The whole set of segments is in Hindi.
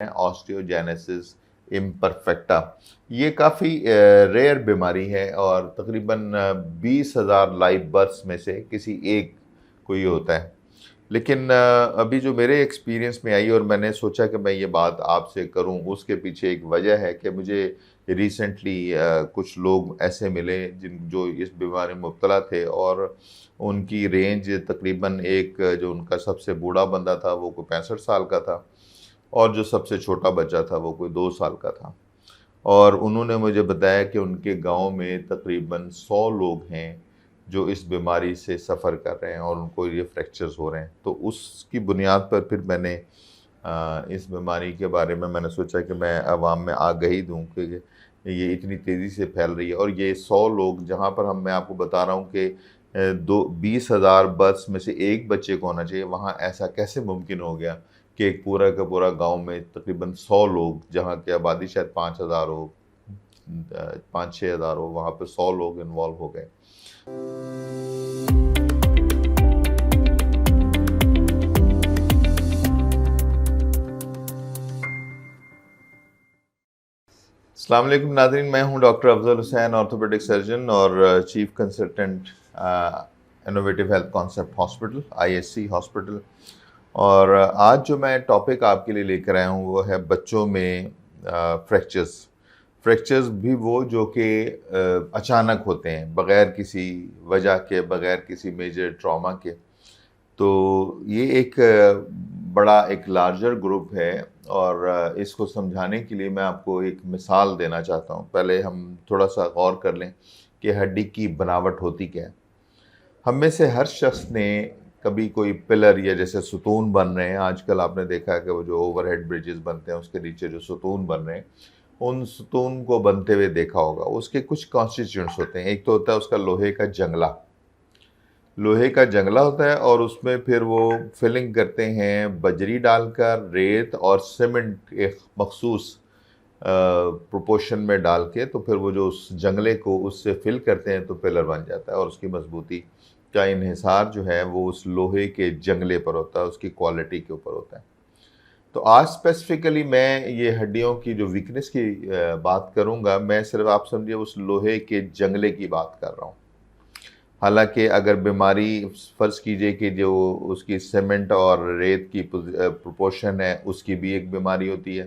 Osteogenesis imperfecta. ये काफ़ी रेयर बीमारी है और तकरीबन 20,000 लाइव बर्थ्स में से किसी एक को ये होता है। लेकिन अभी जो मेरे एक्सपीरियंस में आई और मैंने सोचा कि मैं ये बात आपसे करूं, उसके पीछे एक वजह है कि मुझे रिसेंटली कुछ लोग ऐसे मिले जिन जो इस बीमारी में मुब्तला थे और उनकी रेंज तकरीबन एक जो उनका सबसे बूढ़ा बंदा था वो कोई 65 साल का था और जो सबसे छोटा बच्चा था वो कोई 2 साल का था। और उन्होंने मुझे बताया कि उनके गांव में तकरीबन 100 लोग हैं जो इस बीमारी से सफ़र कर रहे हैं और उनको ये फ्रैक्चर्स हो रहे हैं। तो उसकी बुनियाद पर फिर मैंने इस बीमारी के बारे में मैंने सोचा कि मैं आवाम में आगाही दूँ कि ये इतनी तेज़ी से फैल रही है और ये 100 लोग जहाँ पर मैं आपको बता रहा हूँ कि 20,000 बर्थ्स में से एक बच्चे को होना चाहिए, वहाँ ऐसा कैसे मुमकिन हो गया कि एक पूरा का पूरा गांव में तकरीबन 100 लोग, जहाँ की आबादी शायद 5,000 हो, 5-6 हज़ार हो, वहाँ पे 100 लोग इन्वॉल्व हो गए। अस्सलाम वालेकुम नाज़रीन, मैं हूं doctor Afzal Hussain, orthopedic surgeon और chief consultant innovative health concept hospital ISC hospital. और आज जो मैं टॉपिक आपके लिए लेकर आया हूं वो है बच्चों में फ्रैक्चर्स भी वो जो कि अचानक होते हैं, बग़ैर किसी वजह के, बग़ैर किसी मेजर ट्रॉमा के। तो ये एक बड़ा एक लार्जर ग्रुप है और इसको समझाने के लिए मैं आपको एक मिसाल देना चाहता हूँ। पहले हम थोड़ा सा गौर कर लें कि हड्डी की बनावट होती क्या है। हम में से हर शख्स ने कभी कोई पिलर या जैसे सुतून बन रहे हैं, आजकल आपने देखा है कि वो जो ओवरहेड ब्रिजेस बनते हैं उसके नीचे जो सुतून बन रहे हैं, उन सुतून को बनते हुए देखा होगा। उसके कुछ कॉन्स्टिट्यूएंट्स होते हैं। एक तो होता है उसका लोहे का जंगला, लोहे का जंगला होता है और उसमें फिर वो फिलिंग करते हैं बजरी डालकर, रेत और सीमेंट एक मखसूस प्रोपोर्शन में डाल के, तो फिर वो जो उस जंगले को उससे फिल करते हैं तो पिलर बन जाता है और उसकी मजबूती का इन्हिसार जो है वो उस लोहे के जंगले पर होता है, उसकी क्वालिटी के ऊपर होता है। तो आज स्पेसिफिकली मैं ये हड्डियों की जो वीकनेस की बात करूँगा, मैं सिर्फ आप समझिए उस लोहे के जंगले की बात कर रहा हूँ। हालांकि अगर बीमारी फ़र्ज़ कीजिए कि जो उसकी सीमेंट और रेत की प्रोपोर्शन है उसकी भी एक बीमारी होती है।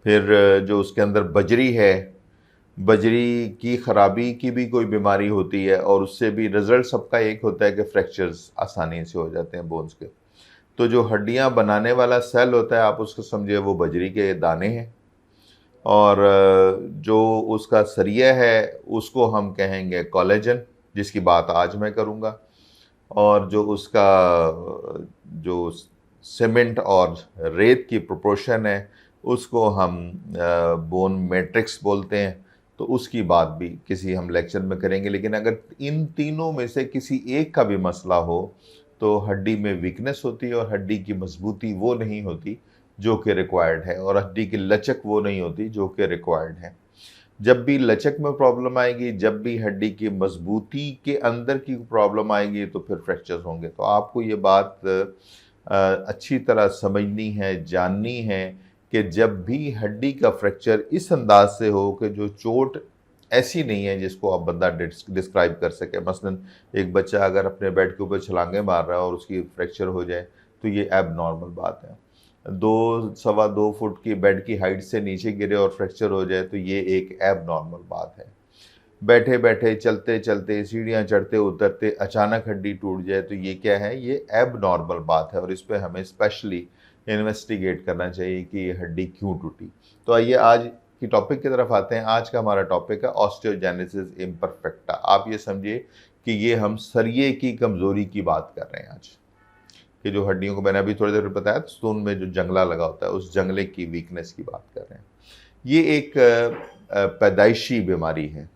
फिर जो उसके अंदर बजरी है, बजरी की ख़राबी की भी कोई बीमारी होती है और उससे भी रिज़ल्ट सबका एक होता है कि फ्रैक्चर्स आसानी से हो जाते हैं बोन्स के। तो जो हड्डियां बनाने वाला सेल होता है, आप उसको समझिए वो बजरी के दाने हैं और जो उसका सरिया है उसको हम कहेंगे कोलेजन, जिसकी बात आज मैं करूँगा। और जो उसका जो सीमेंट और रेत की प्रोपोर्शन है उसको हम बोन मैट्रिक्स बोलते हैं, तो उसकी बात भी किसी हम लेक्चर में करेंगे। लेकिन अगर इन तीनों में से किसी एक का भी मसला हो तो हड्डी में वीकनेस होती है और हड्डी की मजबूती वो नहीं होती जो कि रिक्वायर्ड है और हड्डी की लचक वो नहीं होती जो कि रिक्वायर्ड है। जब भी लचक में प्रॉब्लम आएगी, जब भी हड्डी की मजबूती के अंदर की प्रॉब्लम आएगी तो फिर फ्रैक्चर्स होंगे। तो आपको ये बात अच्छी तरह समझनी है, जाननी है कि जब भी हड्डी का फ्रैक्चर इस अंदाज से हो कि जो चोट ऐसी नहीं है जिसको आप बंदा डिस्क्राइब कर सके। मसलन एक बच्चा अगर अपने बेड के ऊपर छलांगे मार रहा है और उसकी फ्रैक्चर हो जाए तो ये एबनॉर्मल बात है। 2 सवा 2 फुट की बेड की हाइट से नीचे गिरे और फ्रैक्चर हो जाए तो ये एक एबनॉर्मल बात है। बैठे बैठे, चलते चलते, सीढ़ियाँ चढ़ते उतरते अचानक हड्डी टूट जाए तो ये क्या है, ये एबनॉर्मल बात है और इस पे हमें स्पेशली इन्वेस्टिगेट करना चाहिए कि ये हड्डी क्यों टूटी। तो आइए आज की टॉपिक की तरफ आते हैं। आज का हमारा टॉपिक है ऑस्टियोजेनेसिस इम्परफेक्टा। आप ये समझिए कि ये हम सरिये की कमज़ोरी की बात कर रहे हैं आज, कि जो हड्डियों को मैंने अभी थोड़ी देर बताया, स्तून में जो जंगला लगा होता है उस जंगले की वीकनेस की बात कर रहे हैं। ये एक पैदाइशी बीमारी है।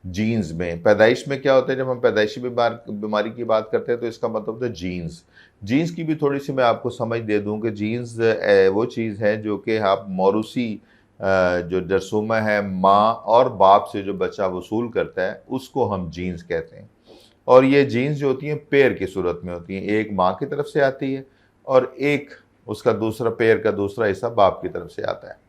जीन्स में, पैदाइश में क्या होता है, जब हम पैदाइशी बीमारी की बात करते हैं तो इसका मतलब होता है जीन्स। जीन्स की भी थोड़ी सी मैं आपको समझ दे दूं कि जीन्स वो चीज़ है जो कि आप मौरूसी जो जरसूमा है माँ और बाप से जो बच्चा वसूल करता है उसको हम जीन्स कहते हैं। और ये जीन्स जो होती हैं पेयर की सूरत में होती हैं, एक माँ की तरफ से आती है और एक उसका दूसरा पेयर का दूसरा हिस्सा बाप की तरफ से आता है।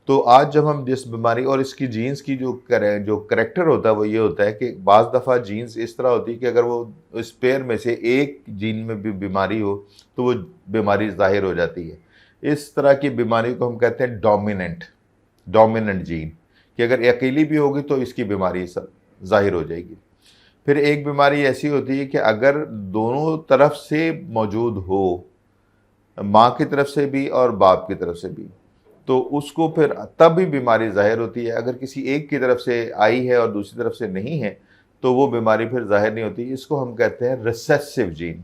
तो आज जब हम जिस बीमारी और इसकी जीन्स की जो करेक्टर होता है वो ये होता है कि बाज़ दफ़ा जीन्स इस तरह होती है कि अगर वो इस पेयर में से एक जीन में भी बीमारी हो तो वो बीमारी ज़ाहिर हो जाती है। इस तरह की बीमारी को हम कहते हैं डोमिनेंट जीन, कि अगर अकेली भी होगी तो इसकी बीमारी ज़ाहिर हो जाएगी। फिर एक बीमारी ऐसी होती है कि अगर दोनों तरफ से मौजूद हो, माँ की तरफ से भी और बाप की तरफ से भी, तो उसको फिर तब भी बीमारी ज़ाहिर होती है। अगर किसी एक की तरफ से आई है और दूसरी तरफ से नहीं है तो वो बीमारी फिर ज़ाहिर नहीं होती। इसको हम कहते हैं रिसेसिव जीन,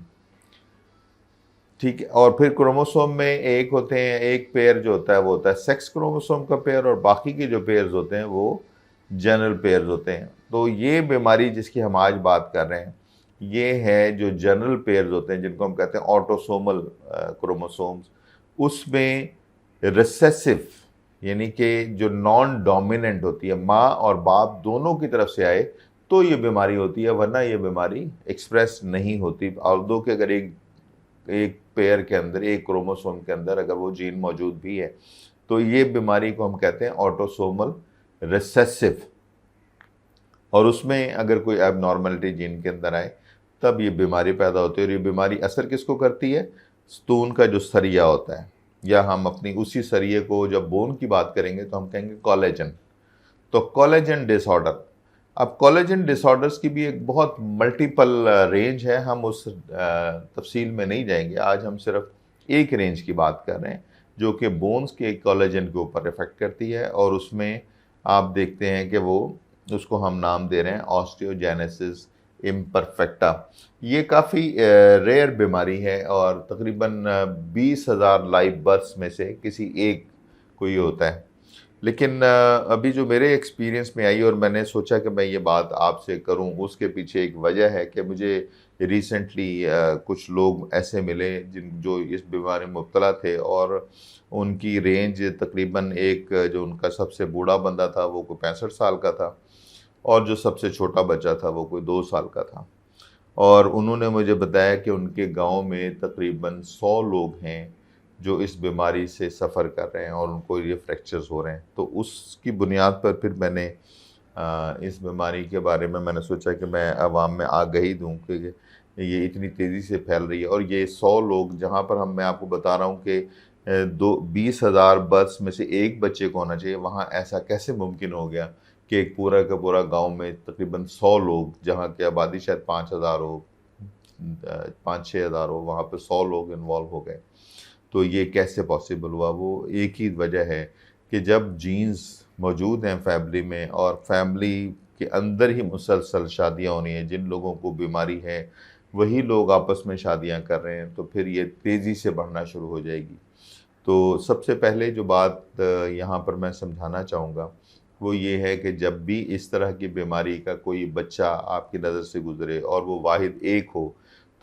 ठीक है। और फिर क्रोमोसोम में एक होते हैं, एक पेयर जो होता है वो होता है सेक्स क्रोमोसोम का पेयर, और बाकी के जो पेयर्स होते हैं वो जनरल पेयर्स होते हैं। तो ये बीमारी जिसकी हम आज बात कर रहे हैं ये है जो जनरल पेयर्स होते हैं, जिनको हम कहते हैं ऑटोसोमल क्रोमोसोम्स। उसमें रिसेसिव यानी कि जो नॉन डोमिनेंट होती है, माँ और बाप दोनों की तरफ से आए तो ये बीमारी होती है, वरना ये बीमारी एक्सप्रेस नहीं होती। और दो कि अगर एक पेयर के अंदर, एक क्रोमोसोम के अंदर अगर वो जीन मौजूद भी है तो ये बीमारी को हम कहते हैं ऑटोसोमल रिसेसिव। और उसमें अगर कोई एबनॉर्मलिटी जीन के अंदर आए तब ये बीमारी पैदा होती है। और ये बीमारी असर किसको करती है? स्तून का जो सरिया होता है, या हम अपनी उसी सरिये को जब बोन की बात करेंगे तो हम कहेंगे कोलेजन। तो कोलेजन डिसऑर्डर, अब कोलेजन डिसऑर्डर्स की भी एक बहुत मल्टीपल रेंज है, हम उस तफसील में नहीं जाएंगे। आज हम सिर्फ एक रेंज की बात कर रहे हैं जो कि बोन्स के कोलेजन के ऊपर इफेक्ट करती है। और उसमें आप देखते हैं कि वो उसको हम नाम दे रहे हैं ऑस्टियोजेनेसिस इम्परफेक्टा। ये काफ़ी रेयर बीमारी है और तकरीबन 20,000 लाइव बर्थ्स में से किसी एक को ये होता है। लेकिन अभी जो मेरे एक्सपीरियंस में आई और मैंने सोचा कि मैं ये बात आपसे करूं, उसके पीछे एक वजह है कि मुझे रिसेंटली कुछ लोग ऐसे मिले जो इस बीमारी में मुब्तला थे, और उनकी रेंज तकरीबन, एक जो उनका सबसे बूढ़ा बंदा था वो कोई 65 साल का था, और जो सबसे छोटा बच्चा था वो कोई 2 साल का था। और उन्होंने मुझे बताया कि उनके गांव में तकरीबन 100 लोग हैं जो इस बीमारी से सफ़र कर रहे हैं और उनको ये फ्रैक्चर्स हो रहे हैं। तो उसकी बुनियाद पर फिर मैंने इस बीमारी के बारे में मैंने सोचा कि मैं आवाम में आगाही दूँ कि ये इतनी तेज़ी से फैल रही है। और ये 100 लोग जहाँ पर मैं आपको बता रहा हूँ कि 20,000 बर्थ्स में से एक बच्चे को होना चाहिए, वहाँ ऐसा कैसे मुमकिन हो गया कि एक पूरा का पूरा गांव में तकरीबन 100 लोग, जहाँ की आबादी शायद 5,000 हो, 5-6 हज़ार हो, वहाँ पे 100 लोग इन्वॉल्व हो गए। तो ये कैसे पॉसिबल हुआ? वो एक ही वजह है कि जब जीन्स मौजूद हैं फैमिली में और फैमिली के अंदर ही मुसलसल शादियाँ होनी है, जिन लोगों को बीमारी है वही लोग आपस में शादियाँ कर रहे हैं, तो फिर ये तेज़ी से बढ़ना शुरू हो जाएगी। तो सबसे पहले जो बात यहाँ पर मैं समझाना चाहूँगा वो ये है कि जब भी इस तरह की बीमारी का कोई बच्चा आपकी नज़र से गुज़रे और वो वाहिद एक हो,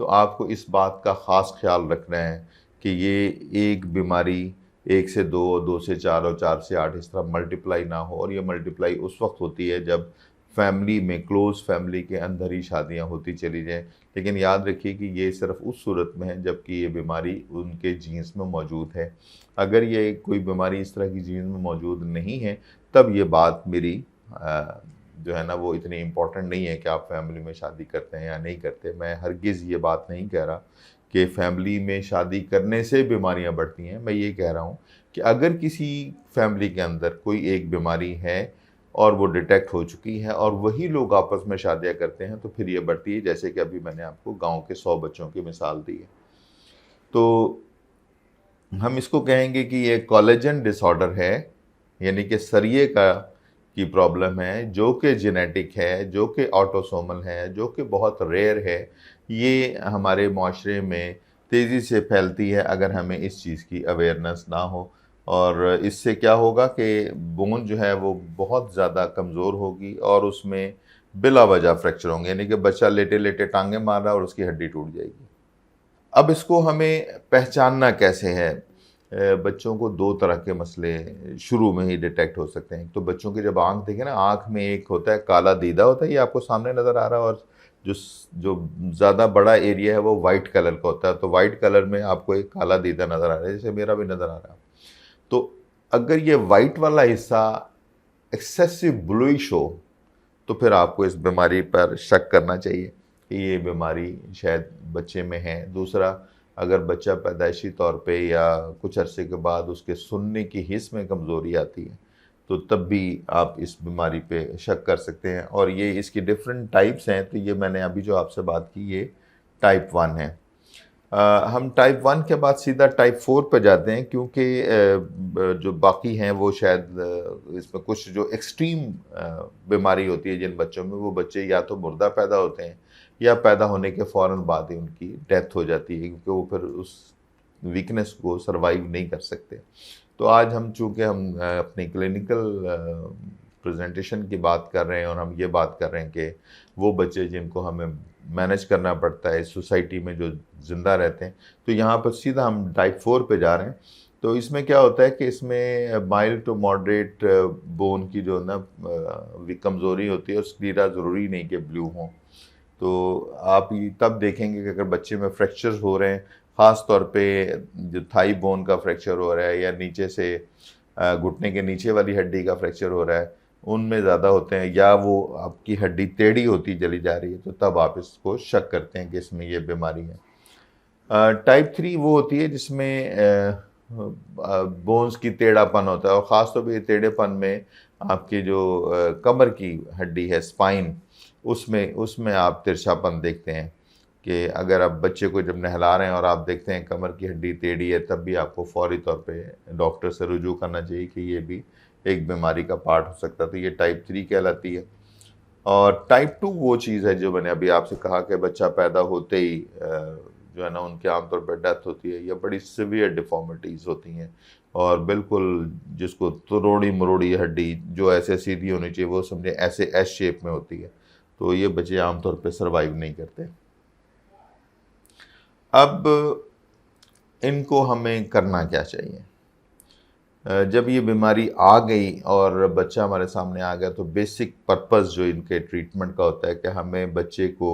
तो आपको इस बात का ख़ास ख्याल रखना है कि ये एक बीमारी 1 से 2, 2 से 4 और 4 से 8 इस तरह मल्टीप्लाई ना हो। और ये मल्टीप्लाई उस वक्त होती है जब फैमिली में, क्लोज़ फैमिली के अंदर ही शादियाँ होती चली जाएँ। लेकिन याद रखिए कि ये सिर्फ उस सूरत में है जबकि ये बीमारी उनके जीन्स में मौजूद है। अगर ये कोई बीमारी इस तरह की जीन्स में मौजूद नहीं है तब ये बात मेरी जो है ना वो इतनी इम्पोर्टेंट नहीं है कि आप फैमिली में शादी करते हैं या नहीं करते। मैं हरगिज़ ये बात नहीं कह रहा कि फैमिली में शादी करने से बीमारियां बढ़ती हैं। मैं ये कह रहा हूँ कि अगर किसी फैमिली के अंदर कोई एक बीमारी है और वो डिटेक्ट हो चुकी है और वही लोग आपस में शादियां करते हैं तो फिर ये बढ़ती है, जैसे कि अभी मैंने आपको गांव के 100 बच्चों की मिसाल दी है। तो हम इसको कहेंगे कि ये कोलेजन डिसऑर्डर है, यानी कि सरिये की प्रॉब्लम है, जो कि जेनेटिक है, जो कि ऑटोसोमल है, जो कि बहुत रेयर है। ये हमारे माशरे में तेज़ी से फैलती है अगर हमें इस चीज़ की अवेयरनेस ना हो। और इससे क्या होगा कि बोन जो है वो बहुत ज़्यादा कमज़ोर होगी और उसमें बिला वजह फ्रैक्चर होंगे, यानी कि बच्चा लेटे लेटे टांगे मार रहा है और उसकी हड्डी टूट जाएगी। अब इसको हमें पहचानना कैसे है? बच्चों को 2 तरह के मसले शुरू में ही डिटेक्ट हो सकते हैं। तो बच्चों की जब आँख देखें ना, आँख में एक होता है काला दीदा होता है, ये आपको सामने नज़र आ रहा है, और जो ज़्यादा बड़ा एरिया है वो वाइट कलर का होता है, तो वाइट कलर में आपको एक काला दीदा नज़र आ रहा है, जैसे मेरा भी नज़र आ रहा है। तो अगर ये वाइट वाला हिस्सा एक्सेसिव ब्लूइश हो, तो फिर आपको इस बीमारी पर शक करना चाहिए कि ये बीमारी शायद बच्चे में है। दूसरा, अगर बच्चा पैदाइशी तौर पे या कुछ अरसे के बाद उसके सुनने की हिस्स में कमज़ोरी आती है, तो तब भी आप इस बीमारी पे शक कर सकते हैं। और ये इसकी डिफरेंट टाइप्स हैं, तो ये मैंने अभी जो आपसे बात की ये टाइप 1 है। हम टाइप 1 के बाद सीधा टाइप 4 पे जाते हैं, क्योंकि जो बाकी हैं वो शायद इसमें कुछ जो एक्सट्रीम बीमारी होती है जिन बच्चों में, वो बच्चे या तो मुर्दा पैदा होते हैं या पैदा होने के फ़ौरन बाद ही उनकी डेथ हो जाती है, क्योंकि वो फिर उस वीकनेस को सर्वाइव नहीं कर सकते। तो आज हम चूँकि हम अपनी क्लिनिकल प्रेजेंटेशन की बात कर रहे हैं और हम ये बात कर रहे हैं कि वो बच्चे जिनको हमें मैनेज करना पड़ता है सोसाइटी में जो ज़िंदा रहते हैं, तो यहाँ पर सीधा हम टाइप 4 पे जा रहे हैं। तो इसमें क्या होता है कि इसमें माइल्ड टू मॉडरेट बोन की जो ना कमज़ोरी होती है, और स्क्लीरा ज़रूरी नहीं कि ब्लू हों। तो आप ये तब देखेंगे कि अगर बच्चे में फ्रैक्चर्स हो रहे हैं, ख़ास तौर पे जो थाई बोन का फ्रैक्चर हो रहा है या नीचे से घुटने के नीचे वाली हड्डी का फ्रैक्चर हो रहा है, उनमें ज़्यादा होते हैं, या वो आपकी हड्डी टेढ़ी होती चली जा रही है, तो तब आप इसको शक करते हैं कि इसमें ये बीमारी है। टाइप 3 वो होती है जिसमें बोन्स की टेढ़ापन होता है, और ख़ास तौर पे ये टेढ़ेपन में आपकी जो कमर की हड्डी है, स्पाइन, उसमें उसमें आप तिरछापन देखते हैं कि अगर आप बच्चे को जब नहला रहे हैं और आप देखते हैं कमर की हड्डी टेढ़ी है, तब भी आपको फौरी तौर पे डॉक्टर से रुजू करना चाहिए कि ये भी एक बीमारी का पार्ट हो सकता है। तो ये टाइप 3 कहलाती है। और टाइप 2 वो चीज़ है जो मैंने अभी आपसे कहा कि बच्चा पैदा होते ही जो है ना उनके आमतौर पर डेथ होती है, या बड़ी सिवियर डिफॉर्मिटीज़ होती हैं, और बिल्कुल जिसको तरोड़ी मरोड़ी हड्डी जो ऐसे सीधी होनी चाहिए वो समझे ऐसे एस शेप में होती है, तो ये बच्चे आमतौर पे सर्वाइव नहीं करते। अब इनको हमें करना क्या चाहिए? जब ये बीमारी आ गई और बच्चा हमारे सामने आ गया, तो बेसिक पर्पस जो इनके ट्रीटमेंट का होता है कि हमें बच्चे को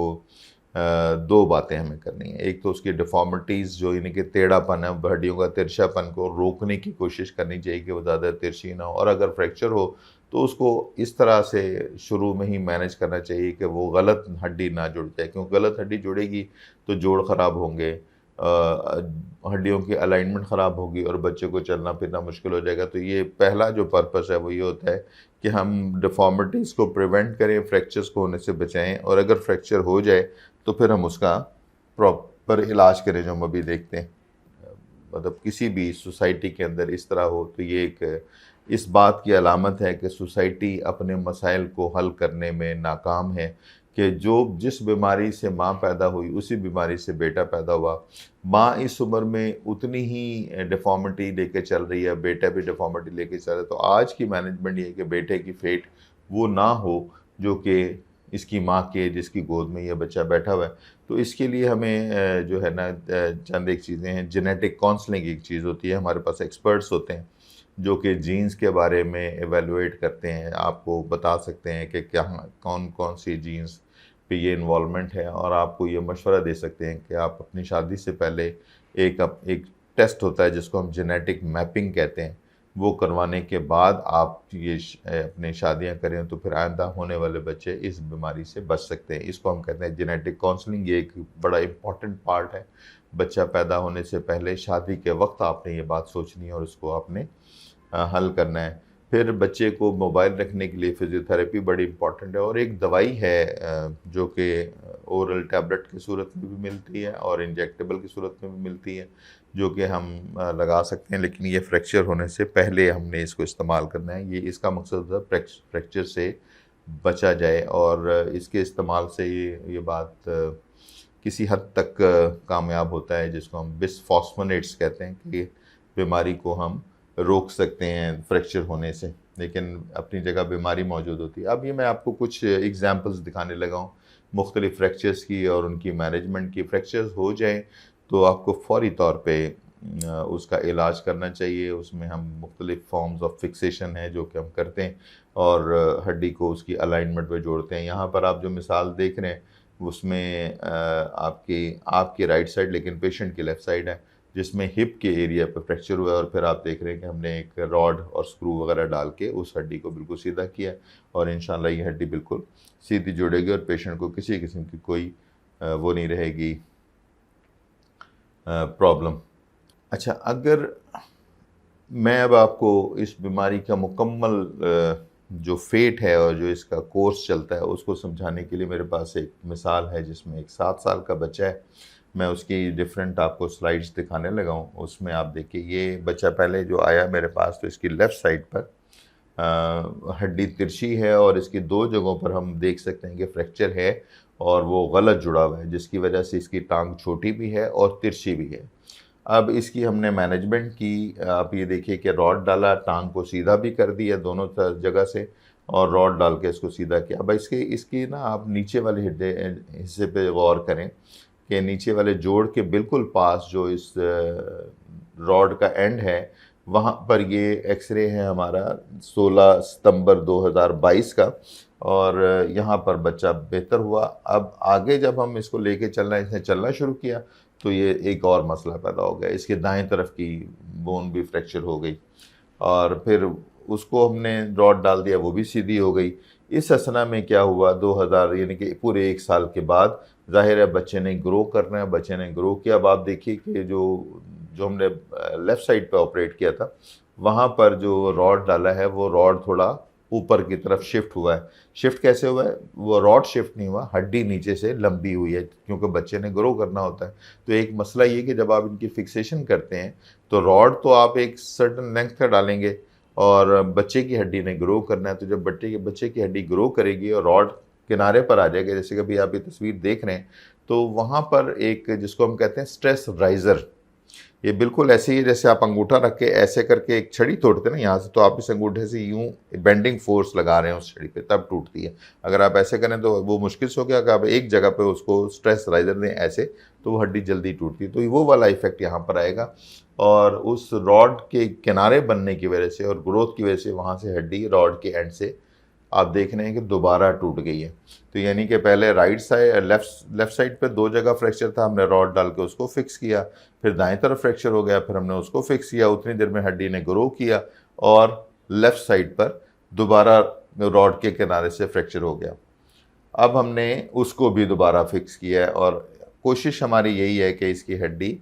दो बातें हमें करनी है। एक तो उसकी डिफॉर्मिटीज़ जो इनके टेढ़ापन है, हड्डियों का तिरछापन को रोकने की कोशिश करनी चाहिए कि वो ज़्यादा तिरछी ना हो, और अगर फ्रैक्चर हो तो उसको इस तरह से शुरू में ही मैनेज करना चाहिए कि वो गलत हड्डी ना जुड़ जाए, क्योंकि गलत हड्डी जुड़ेगी तो जोड़ ख़राब होंगे, हड्डियों की अलाइनमेंट ख़राब होगी और बच्चे को चलना फिरना मुश्किल हो जाएगा। तो ये पहला जो पर्पस है वो ये होता है कि हम डिफॉर्मिटीज़ को प्रिवेंट करें, फ्रैक्चर्स को होने से बचाएं, और अगर फ्रैक्चर हो जाए तो फिर हम उसका प्रॉपर इलाज करें, जो हम अभी देखते हैं। मतलब किसी भी सोसाइटी के अंदर इस तरह हो तो ये एक इस बात की अलामत है कि सोसाइटी अपने मसाइल को हल करने में नाकाम है, कि जो जिस बीमारी से माँ पैदा हुई उसी बीमारी से बेटा पैदा हुआ। माँ इस उम्र में उतनी ही डिफॉर्मिटी लेके चल रही है, बेटा भी डिफॉर्मिटी लेके चल रहा है। तो आज की मैनेजमेंट ये है कि बेटे की फेट वो ना हो जो कि इसकी माँ के जिसकी गोद में ये बच्चा बैठा हुआ है। तो इसके लिए हमें जो है ना चंद एक चीज़ें हैं। जेनेटिक काउंसलिंग एक चीज़ होती है, हमारे पास एक्सपर्ट्स होते हैं जो कि जीन्स के बारे में एवेलुएट करते हैं, आपको बता सकते हैं कि क्या कौन कौन सी जीन्स पे ये इन्वॉल्वमेंट है, और आपको ये मशवरा दे सकते हैं कि आप अपनी शादी से पहले एक टेस्ट होता है जिसको हम जेनेटिक मैपिंग कहते हैं, वो करवाने के बाद आप ये अपनी शादियां करें तो फिर आइंदा होने वाले बच्चे इस बीमारी से बच सकते हैं। इसको हम कहते हैं जेनेटिक काउंसलिंग। ये एक बड़ा इम्पॉर्टेंट पार्ट है। बच्चा पैदा होने से पहले शादी के वक्त आपने ये बात सोचनी है और उसको आपने हल करना है। फिर बच्चे को मोबाइल रखने के लिए फिजियोथेरेपी बड़ी इम्पॉर्टेंट है, और एक दवाई है जो कि ओरल टैबलेट की सूरत में भी मिलती है और इंजेक्टेबल की सूरत में भी मिलती है, जो कि हम लगा सकते हैं, लेकिन ये फ्रैक्चर होने से पहले हमने इसको इस्तेमाल करना है। ये इसका मकसद है फ्रैक्चर से बचा जाए, और इसके इस्तेमाल से ये बात किसी हद तक कामयाब होता है, जिसको हम बिसफॉस्फोनेट्स कहते हैं, कि बीमारी को हम रोक सकते हैं फ्रैक्चर होने से, लेकिन अपनी जगह बीमारी मौजूद होती है। अब ये मैं आपको कुछ एग्जांपल्स दिखाने लगा हूँ मुख्तलिफ फ्रैक्चर्स की और उनकी मैनेजमेंट की। फ्रैक्चर्स हो जाए तो आपको फौरी तौर पे उसका इलाज करना चाहिए। उसमें हम मुख्तलिफ फॉर्म्स ऑफ फिक्सेशन है जो कि हम करते हैं, और हड्डी को उसकी अलाइनमेंट पे जोड़ते हैं। यहाँ पर आप जो मिसाल देख रहे हैं उसमें आपकी आपकी राइट साइड लेकिन पेशेंट की लेफ़्ट साइड है, जिसमें हिप के एरिया पे फ्रैक्चर हुआ है और फिर आप देख रहे हैं कि हमने एक रॉड और स्क्रू वगैरह डाल के उस हड्डी को बिल्कुल सीधा किया और इंशाल्लाह ये हड्डी बिल्कुल सीधी जुड़ेगी और पेशेंट को किसी किस्म की कोई वो नहीं रहेगी प्रॉब्लम। अच्छा, अगर मैं अब आपको इस बीमारी का मुकम्मल जो फेट है और जो इसका कोर्स चलता है उसको समझाने के लिए मेरे पास एक मिसाल है, जिसमें एक 7 साल का बच्चा है। मैं उसकी डिफरेंट आपको स्लाइड्स दिखाने लगा हूँ। उसमें आप देखिए, ये बच्चा पहले जो आया मेरे पास, तो इसकी लेफ़्ट साइड पर हड्डी तिरछी है और इसकी 2 जगहों पर हम देख सकते हैं कि फ्रैक्चर है और वो गलत जुड़ा हुआ है, जिसकी वजह से इसकी टांग छोटी भी है और तिरछी भी है। अब इसकी हमने मैनेजमेंट की, आप ये देखिए कि रॉड डाला, टांग को सीधा भी कर दिया दोनों जगह से और रॉड डाल के इसको सीधा किया। अब इसकी ना आप नीचे वाले हिस्से पे गौर करें कि नीचे वाले जोड़ के बिल्कुल पास जो इस रॉड का एंड है, वहाँ पर ये एक्सरे है हमारा 16 सितंबर 2022 का और यहाँ पर बच्चा बेहतर हुआ। अब आगे जब हम इसको लेके चलना, इसने चलना शुरू किया तो ये एक और मसला पैदा हो गया, इसके दाएं तरफ की बोन भी फ्रैक्चर हो गई और फिर उसको हमने रॉड डाल दिया, वो भी सीधी हो गई। इस असना में क्या हुआ, 2000 यानी कि पूरे 1 साल के बाद ज़ाहिर है बच्चे ने ग्रो करना है, बच्चे ने ग्रो किया। अब आप देखिए कि जो हमने लेफ़्ट साइड पे ऑपरेट किया था, वहाँ पर जो रॉड डाला है वो रॉड थोड़ा ऊपर की तरफ शिफ्ट हुआ है। शिफ्ट कैसे हुआ है? वो रॉड शिफ्ट नहीं हुआ, हड्डी नीचे से लंबी हुई है क्योंकि बच्चे ने ग्रो करना होता है। तो एक मसला ये कि जब आप इनकी फिक्सेशन करते हैं तो रॉड तो आप एक सर्टेन लेंथ का डालेंगे और बच्चे की हड्डी ने ग्रो करना है, तो जब बच्चे की हड्डी ग्रो करेगी और रॉड किनारे पर आ जाएगा, जैसे कि अभी आप ये तस्वीर देख रहे हैं, तो वहाँ पर एक जिसको हम कहते हैं स्ट्रेस राइज़र, ये बिल्कुल ऐसे ही है जैसे आप अंगूठा रख के ऐसे करके एक छड़ी तोड़ते हैं ना यहाँ से, तो आप इस अंगूठे से यूं बेंडिंग फोर्स लगा रहे हैं उस छड़ी पे, तब टूटती है। अगर आप ऐसे करें तो वो मुश्किल से हो गया, अगर आप एक जगह पे उसको स्ट्रेस राइजर दें ऐसे, तो वो हड्डी जल्दी टूटती है। तो वो वाला इफेक्ट यहाँ पर आएगा और उस रॉड के किनारे बनने की वजह से और ग्रोथ की वजह से वहाँ से हड्डी रॉड के एंड से आप देख रहे हैं कि दोबारा टूट गई है। तो यानी कि पहले राइट साइड लेफ़्ट साइड पे 2 जगह फ्रैक्चर था, हमने रॉड डाल के उसको फिक्स किया, फिर दाएं तरफ फ्रैक्चर हो गया, फिर हमने उसको फिक्स किया, उतनी देर में हड्डी ने ग्रो किया और लेफ़्ट साइड पर दोबारा रॉड के किनारे से फ्रैक्चर हो गया। अब हमने उसको भी दोबारा फिक्स किया है और कोशिश हमारी यही है कि इसकी हड्डी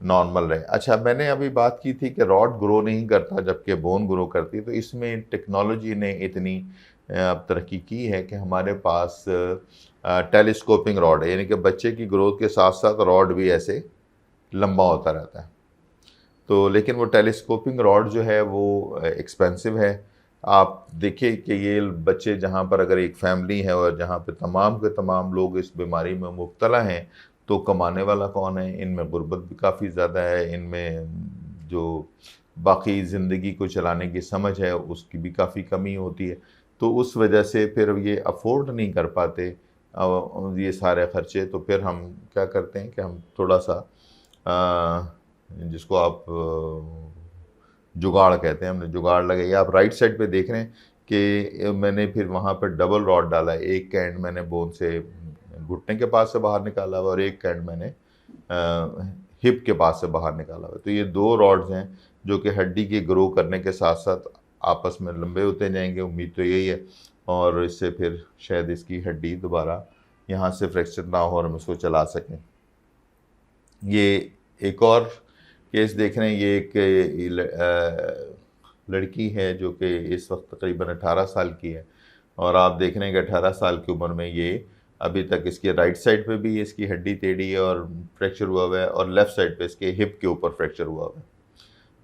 नॉर्मल रहे। अच्छा, मैंने अभी बात की थी कि रॉड ग्रो नहीं करता जबकि बोन ग्रो करती है, तो इसमें टेक्नोलॉजी ने इतनी अब तरक्की की है कि हमारे पास टेलीस्कोपिंग रॉड है, यानी कि बच्चे की ग्रोथ के साथ साथ रॉड भी ऐसे लंबा होता रहता है। तो लेकिन वो टेलीस्कोपिंग रॉड जो है वो एक्सपेंसिव है। आप देखिए कि ये बच्चे जहाँ पर अगर एक फैमिली है और जहाँ पे तमाम के तमाम लोग इस बीमारी में मुब्तला हैं, तो कमाने वाला कौन है? इनमें गुर्बत भी काफ़ी ज़्यादा है, इनमें जो बाकी ज़िंदगी को चलाने की समझ है उसकी भी काफ़ी कमी होती है। तो उस वजह से फिर ये अफोर्ड नहीं कर पाते ये सारे खर्चे। तो फिर हम क्या करते हैं कि हम थोड़ा सा जिसको आप जुगाड़ कहते हैं, हमने जुगाड़ लगाई। आप राइट साइड पे देख रहे हैं कि मैंने फिर वहाँ पर डबल रॉड डाला है, एक कैंड मैंने बोन से घुटने के पास से बाहर निकाला हुआ और एक कैंड मैंने हिप के पास से बाहर निकाला हुआ। तो ये 2 रॉड्स हैं जो कि हड्डी के ग्रो करने के साथ साथ आपस में लंबे होते जाएंगे, उम्मीद तो यही है, और इससे फिर शायद इसकी हड्डी दोबारा यहाँ से फ्रैक्चर ना हो और हम इसको चला सकें। ये एक और केस देख रहे हैं, ये एक लड़की है जो कि इस वक्त तकरीबन 18 साल की है और आप देख रहे हैं कि 18 साल की उम्र में ये अभी तक इसकी राइट साइड पे भी इसकी हड्डी टेढ़ी है और फ्रैक्चर हुआ हुआ है और लेफ़्ट साइड पे इसके हिप के ऊपर फ्रैक्चर हुआ हुआ है।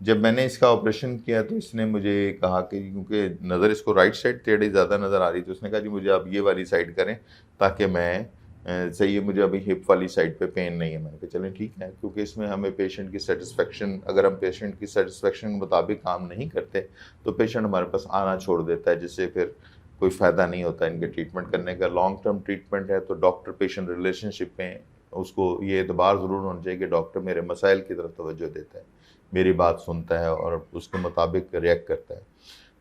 जब मैंने इसका ऑपरेशन किया तो इसने मुझे कहा कि क्योंकि नज़र इसको राइट साइड टेढ़ी ज़्यादा नज़र आ रही, तो उसने कहा जी मुझे आप ये वाली साइड करें ताकि मैं सही है, मुझे अभी हिप वाली साइड पे पेन नहीं है। मैंने कहा चलें ठीक है, क्योंकि इसमें हमें पेशेंट की सेटिस्फेक्शन, अगर हम पेशेंट की सेटिस्फेक्शन के मुताबिक काम नहीं करते तो पेशेंट हमारे पास आना छोड़ देता है, जिससे फिर कोई फ़ायदा नहीं होता इनके ट्रीटमेंट करने का। लॉन्ग टर्म ट्रीटमेंट है तो डॉक्टर पेशेंट रिलेशनशिप में उसको ये एतबार ज़रूर होना चाहिए कि डॉक्टर मेरे मसाइल की तरफ तवज्जो देता है, मेरी बात सुनता है और उसके मुताबिक रिएक्ट करता है।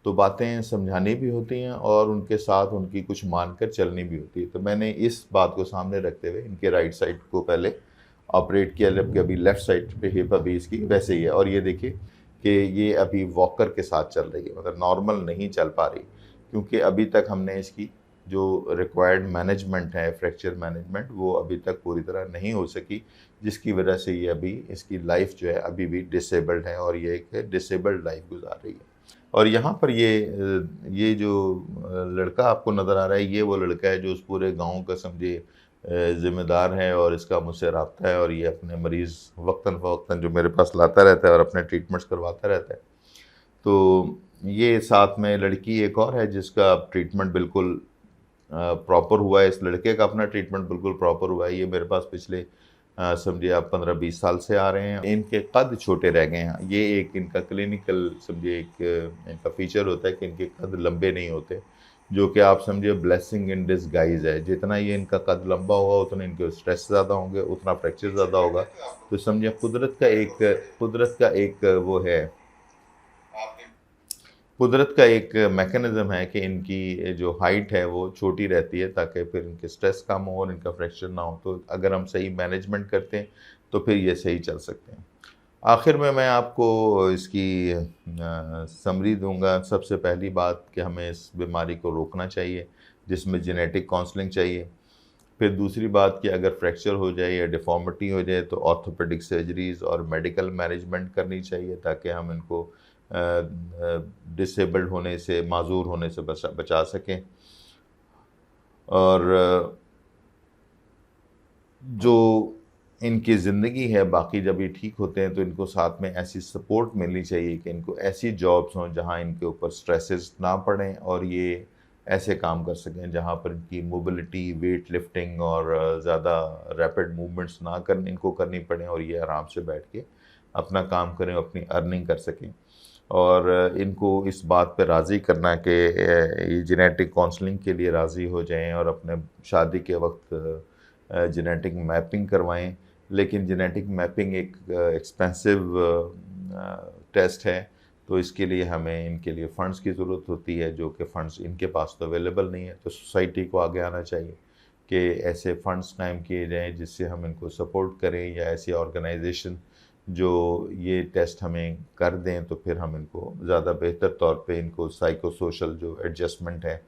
तो बातें समझानी भी होती हैं और उनके साथ उनकी कुछ मानकर चलनी भी होती है। तो मैंने इस बात को सामने रखते हुए इनके राइट साइड को पहले ऑपरेट किया, जबकि अभी लेफ़्ट साइड पे हिप अभी इसकी वैसे ही है। और ये देखिए कि ये अभी वॉकर के साथ चल रही है, मतलब नॉर्मल नहीं चल पा रही, क्योंकि अभी तक हमने इसकी जो रिक्वायर्ड मैनेजमेंट है, फ्रैक्चर मैनेजमेंट, वो अभी तक पूरी तरह नहीं हो सकी, जिसकी वजह से ये अभी इसकी लाइफ जो है अभी भी डिसेबल्ड है और ये एक डिसेबल्ड लाइफ गुजार रही है। और यहाँ पर ये जो लड़का आपको नज़र आ रहा है, ये वो लड़का है जो उस पूरे गाँव का समझिए ज़िम्मेदार है और इसका मुझसे रब्ता है, और ये अपने मरीज़ वक्तन-फ़वक्तन जो मेरे पास लाता रहता है और अपने ट्रीटमेंट्स करवाता रहता है। तो ये साथ में लड़की एक और है जिसका ट्रीटमेंट बिल्कुल प्रॉपर हुआ है। इस लड़के का अपना ट्रीटमेंट बिल्कुल प्रॉपर हुआ है। ये मेरे पास पिछले समझिए आप 15-20 साल से आ रहे हैं। इनके कद छोटे रह गए हैं। ये एक इनका क्लिनिकल समझिए एक इनका फ़ीचर होता है कि इनके कद लंबे नहीं होते, जो कि आप समझिए ब्लेसिंग इन डिसगाइज़ है। जितना ये इनका कद लंबा होगा, उतना इनके स्ट्रेस ज़्यादा होंगे, उतना फ्रैक्चर ज़्यादा होगा। तो समझिए कुदरत का एक वो है, कुदरत का एक मैकेनिज़्म है कि इनकी जो हाइट है वो छोटी रहती है, ताकि फिर इनके स्ट्रेस कम हो और इनका फ्रैक्चर ना हो। तो अगर हम सही मैनेजमेंट करते हैं तो फिर ये सही चल सकते हैं। आखिर में मैं आपको इसकी समरी दूँगा। सबसे पहली बात कि हमें इस बीमारी को रोकना चाहिए, जिसमें जेनेटिक काउंसलिंग चाहिए। फिर दूसरी बात कि अगर फ्रैक्चर हो जाए या डिफ़ॉर्मिटी हो जाए तो ऑर्थोपेडिक सर्जरीज़ और मेडिकल मैनेजमेंट करनी चाहिए, ताकि हम इनको डिसेबल्ड होने से, माज़ूर होने से बचा सकें। और जो इनकी ज़िंदगी है बाकी, जब ये ठीक होते हैं तो इनको साथ में ऐसी सपोर्ट मिलनी चाहिए कि इनको ऐसी जॉब्स हों जहाँ इनके ऊपर स्ट्रेसेस ना पड़ें और ये ऐसे काम कर सकें जहाँ पर इनकी मोबिलिटी, वेट लिफ्टिंग और ज़्यादा रैपिड मूवमेंट्स ना करनी इनको करनी पड़ें, और ये आराम से बैठ के अपना काम करें, अपनी अर्निंग कर सकें। और इनको इस बात पे राज़ी करना कि ये जेनेटिक काउंसलिंग के लिए राज़ी हो जाएँ और अपने शादी के वक्त जेनेटिक मैपिंग करवाएँ। लेकिन जेनेटिक मैपिंग एक एक्सपेंसिव टेस्ट है, तो इसके लिए हमें इनके लिए फ़ंड्स की ज़रूरत होती है, जो कि फ़ंड्स इनके पास तो अवेलेबल नहीं है। तो सोसाइटी को आगे आना चाहिए कि ऐसे फ़ंड्स कायम किए जाएँ जिससे हम इनको सपोर्ट करें, या ऐसी ऑर्गेनाइजेशन जो ये टेस्ट हमें कर दें, तो फिर हम इनको ज़्यादा बेहतर तौर पे इनको साइको सोशल जो एडजस्टमेंट है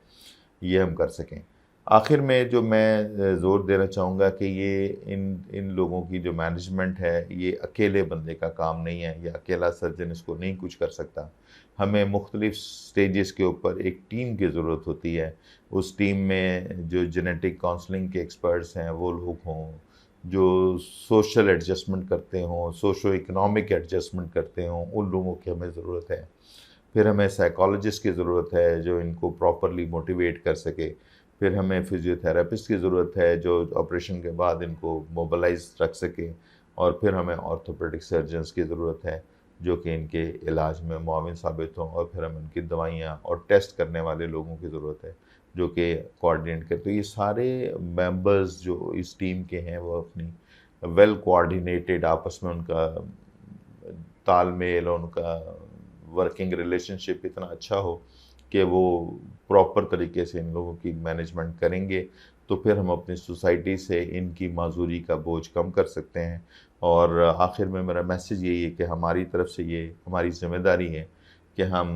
ये हम कर सकें। आखिर में जो मैं ज़ोर देना चाहूँगा कि ये इन इन लोगों की जो मैनेजमेंट है, ये अकेले बंदे का काम नहीं है, या अकेला सर्जन इसको नहीं कुछ कर सकता। हमें मुख्तलिफ़ स्टेजेस के ऊपर एक टीम की ज़रूरत होती है। उस टीम में जो जेनेटिक काउंसलिंग के एक्सपर्ट्स हैं वो लोग हों, जो सोशल एडजस्टमेंट करते हों, सोशो इकोनॉमिक एडजस्टमेंट करते हों, उन लोगों की हमें ज़रूरत है। फिर हमें साइकोलॉजिस्ट की ज़रूरत है जो इनको प्रॉपरली मोटिवेट कर सके। फिर हमें फिजियोथेरेपिस्ट की ज़रूरत है जो ऑपरेशन के बाद इनको मोबिलाइज़ रख सके। और फिर हमें ऑर्थोपेडिक सर्जन्स की ज़रूरत है जो कि इनके इलाज में मुआविन साबित हों। और फिर हमें इनकी दवाइयाँ और टेस्ट करने वाले लोगों की ज़रूरत है जो कि कोऑर्डिनेट करें। तो ये सारे मेंबर्स जो इस टीम के हैं वो अपनी वेल कोऑर्डिनेटेड आपस में उनका तालमेल और उनका वर्किंग रिलेशनशिप इतना अच्छा हो कि वो प्रॉपर तरीके से इन लोगों की मैनेजमेंट करेंगे, तो फिर हम अपनी सोसाइटी से इनकी माज़ूरी का बोझ कम कर सकते हैं। और आखिर में मेरा मैसेज यही है कि हमारी तरफ से ये हमारी ज़िम्मेदारी है कि हम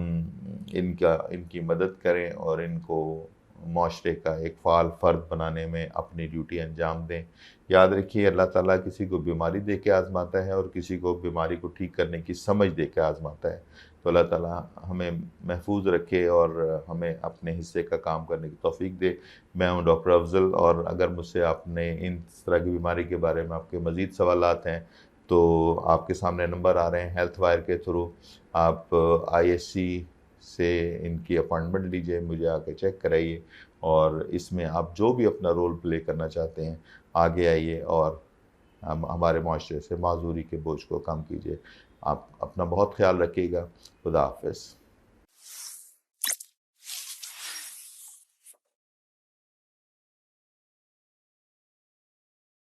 इनकी मदद करें और इनको माशरे का एक फ़ाल फ़र्द बनाने में अपनी ड्यूटी अंजाम दें। याद रखिए, अल्लाह ताला किसी को बीमारी दे के आज़माता है और किसी को बीमारी को ठीक करने की समझ दे के आज़माता है। तो अल्लाह ताला हमें महफूज रखे और हमें अपने हिस्से का काम करने की तौफ़ीक दे। मैं हूँ डॉक्टर अफ़ज़ल, और अगर मुझसे आपने इन तरह की बीमारी के बारे में आपके मज़ीद सवालात हैं तो आपके सामने नंबर आ रहे हैं, हेल्थ वायर के थ्रू आप आईएससी से इनकी अपॉइंटमेंट लीजिए, मुझे आके चेक कराइए, और इसमें आप जो भी अपना रोल प्ले करना चाहते हैं आगे आइए और हम हमारे माशरे से माज़ूरी के बोझ को कम कीजिए। आप अपना बहुत ख़्याल रखिएगा। खुदा हाफ़िज़।